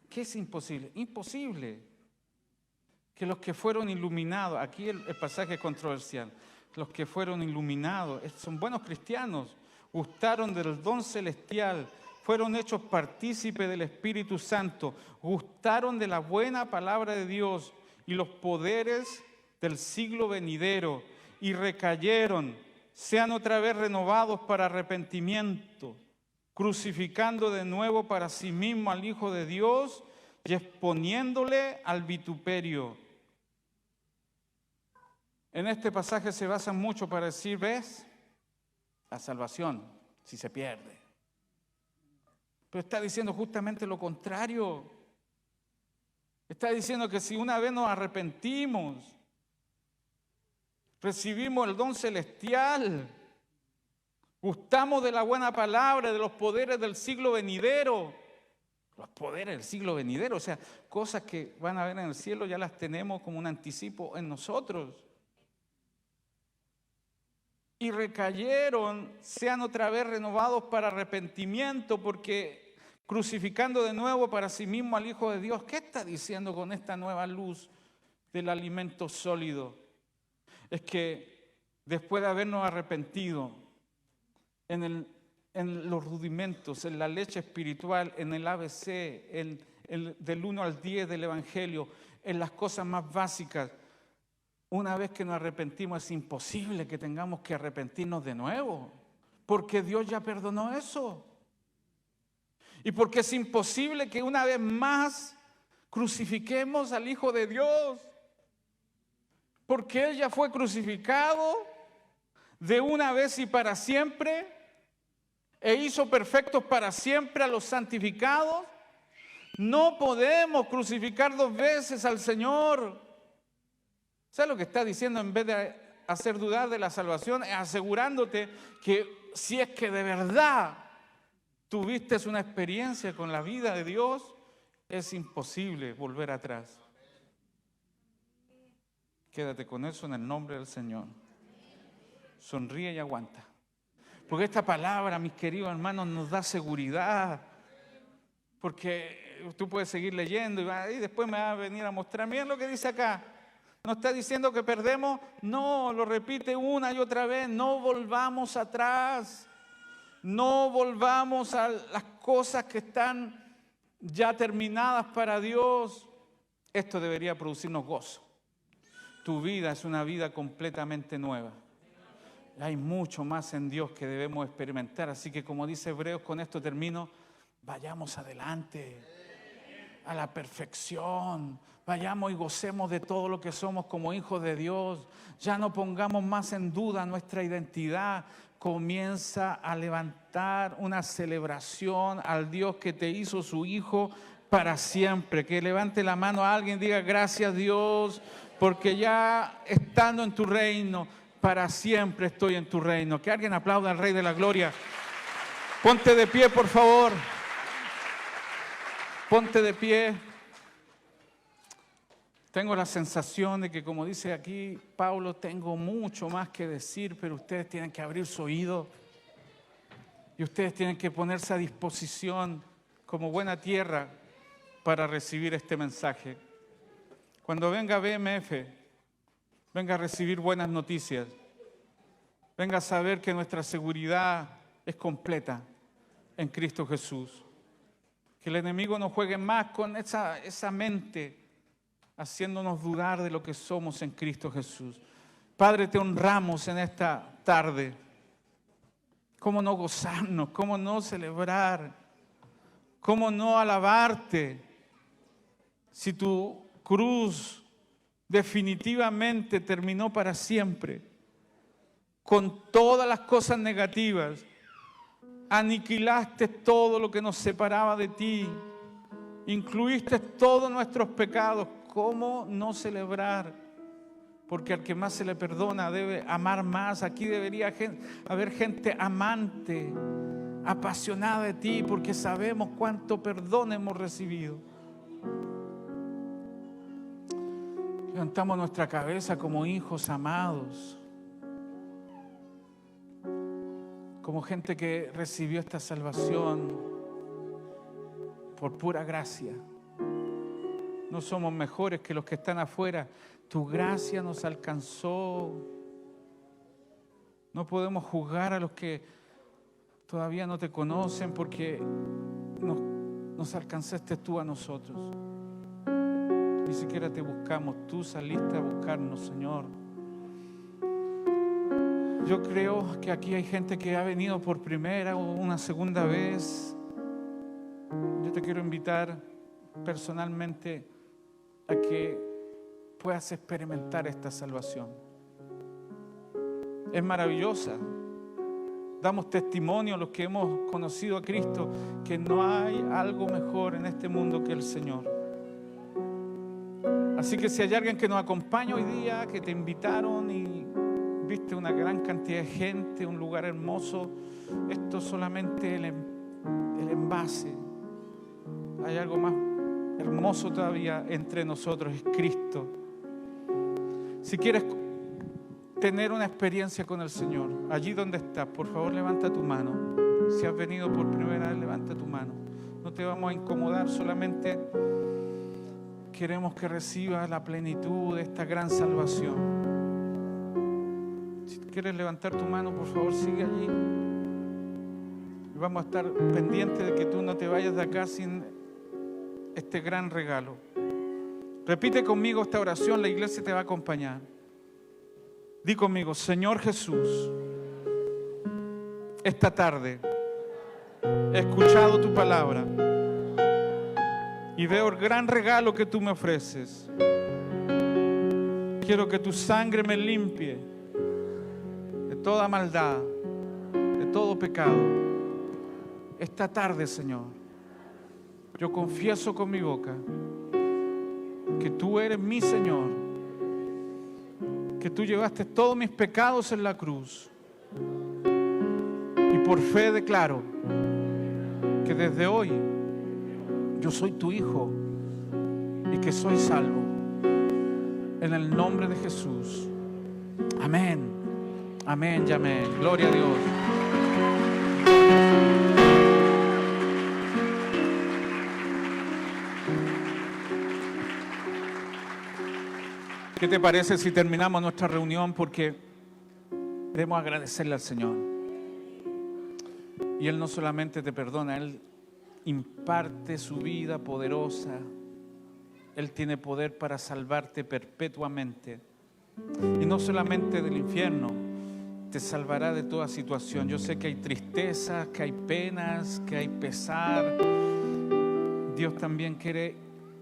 ¿Qué es imposible? Imposible que los que fueron iluminados, aquí el pasaje es controversial, los que fueron iluminados son buenos cristianos, gustaron del don celestial, fueron hechos partícipes del Espíritu Santo, gustaron de la buena palabra de Dios y los poderes del siglo venidero y recayeron, sean otra vez renovados para arrepentimiento, crucificando de nuevo para sí mismo al Hijo de Dios y exponiéndole al vituperio. En este pasaje se basa mucho para decir, ¿ves? La salvación, si se pierde. Pero está diciendo justamente lo contrario. Está diciendo que si una vez nos arrepentimos, recibimos el don celestial, gustamos de la buena palabra, de los poderes del siglo venidero, Los poderes del siglo venidero, o sea, cosas que van a ver en el cielo ya las tenemos como un anticipo en nosotros. Y recayeron, sean otra vez renovados para arrepentimiento, porque crucificando de nuevo para sí mismo al Hijo de Dios. ¿Qué está diciendo con esta nueva luz del alimento sólido? Es que después de habernos arrepentido en los rudimentos, en la leche espiritual, en el ABC, del 1 al 10 del Evangelio, en las cosas más básicas, una vez que nos arrepentimos es imposible que tengamos que arrepentirnos de nuevo, porque Dios ya perdonó eso. Y porque es imposible que una vez más crucifiquemos al Hijo de Dios, porque Él ya fue crucificado de una vez y para siempre, e hizo perfectos para siempre a los santificados. No podemos crucificar dos veces al Señor. ¿Sabes lo que está diciendo? En vez de hacer dudar de la salvación, es asegurándote que si es que de verdad tuviste una experiencia con la vida de Dios, es imposible volver atrás. Quédate con eso en el nombre del Señor. Sonríe y aguanta. Porque esta palabra, mis queridos hermanos, nos da seguridad. Porque tú puedes seguir leyendo y después me va a venir a mostrar. Miren lo que dice acá. ¿No está diciendo que perdemos? No, lo repite una y otra vez. No volvamos atrás. No volvamos a las cosas que están ya terminadas para Dios. Esto debería producirnos gozo. Tu vida es una vida completamente nueva. Hay mucho más en Dios que debemos experimentar. Así que como dice Hebreos, con esto termino, vayamos adelante a la perfección. Vayamos y gocemos de todo lo que somos como hijos de Dios. Ya no pongamos más en duda nuestra identidad. Comienza a levantar una celebración al Dios que te hizo su Hijo para siempre. Que levante la mano a alguien y diga gracias Dios, porque ya estando en tu reino, para siempre estoy en tu reino. Que alguien aplauda al Rey de la Gloria. Ponte de pie, por favor. Ponte de pie. Tengo la sensación de que, como dice aquí Pablo, tengo mucho más que decir, pero ustedes tienen que abrir su oído y ustedes tienen que ponerse a disposición como buena tierra para recibir este mensaje. Cuando venga BMF, venga a recibir buenas noticias, venga a saber que nuestra seguridad es completa en Cristo Jesús. Que el enemigo no juegue más con esa mente, haciéndonos dudar de lo que somos en Cristo Jesús. Padre, te honramos en esta tarde. ¿Cómo no gozarnos? ¿Cómo no celebrar? ¿Cómo no alabarte? Si tu cruz definitivamente terminó para siempre, con todas las cosas negativas, aniquilaste todo lo que nos separaba de ti, incluiste todos nuestros pecados. ¿Cómo no celebrar? Porque al que más se le perdona debe amar más. Aquí debería haber gente amante, apasionada de ti, porque sabemos cuánto perdón hemos recibido. Levantamos nuestra cabeza como hijos amados, como gente que recibió esta salvación por pura gracia. No somos mejores que los que están afuera. Tu gracia nos alcanzó. No podemos juzgar a los que todavía no te conocen, porque nos alcanzaste tú a nosotros. Ni siquiera te buscamos, tú saliste a buscarnos, Señor. Yo creo que aquí hay gente que ha venido por primera o una segunda vez. Yo te quiero invitar personalmente a que puedas experimentar esta salvación. Es maravillosa. Damos testimonio a los que hemos conocido a Cristo que no hay algo mejor en este mundo que el Señor. Así que si hay alguien que nos acompaña hoy día, que te invitaron y viste una gran cantidad de gente, un lugar hermoso, esto es solamente el envase. hay algo más hermoso todavía entre nosotros, es Cristo. Si quieres tener una experiencia con el Señor, allí donde estás, por favor levanta tu mano. Si has venido por primera vez, levanta tu mano. No te vamos a incomodar, solamente queremos que recibas la plenitud de esta gran salvación. Si quieres levantar tu mano, por favor sigue allí. Y vamos a estar pendientes de que tú no te vayas de acá sin este gran regalo. Repite conmigo esta oración, la iglesia te va a acompañar. Di conmigo: Señor Jesús, esta tarde he escuchado tu palabra y veo el gran regalo que tú me ofreces. Quiero que tu sangre me limpie de toda maldad, de todo pecado. Esta tarde, Señor, yo confieso con mi boca que tú eres mi Señor, que tú llevaste todos mis pecados en la cruz, y por fe declaro que desde hoy yo soy tu hijo y que soy salvo. En el nombre de Jesús. Amén. Amén y amén. Gloria a Dios. ¿Qué te parece si terminamos nuestra reunión? Porque queremos agradecerle al Señor. Y Él no solamente te perdona, Él imparte su vida poderosa. Él tiene poder para salvarte perpetuamente. Y no solamente del infierno, te salvará de toda situación. Yo sé que hay tristezas, que hay penas, que hay pesar. Dios también quiere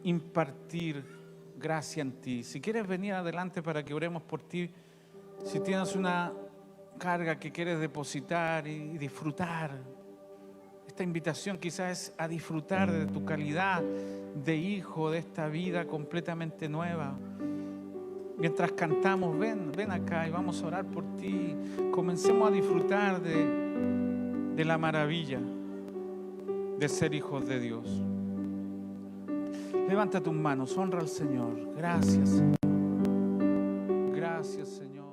impartir gracia en ti. Si quieres venir adelante para que oremos por ti, si tienes una carga que quieres depositar y disfrutar, esta invitación quizás es a disfrutar de tu calidad de hijo, de esta vida completamente nueva. Mientras cantamos, ven acá y vamos a orar por ti. Comencemos a disfrutar de la maravilla de ser hijos de Dios. Levanta tus manos, honra al Señor. Gracias, Señor. Gracias, Señor.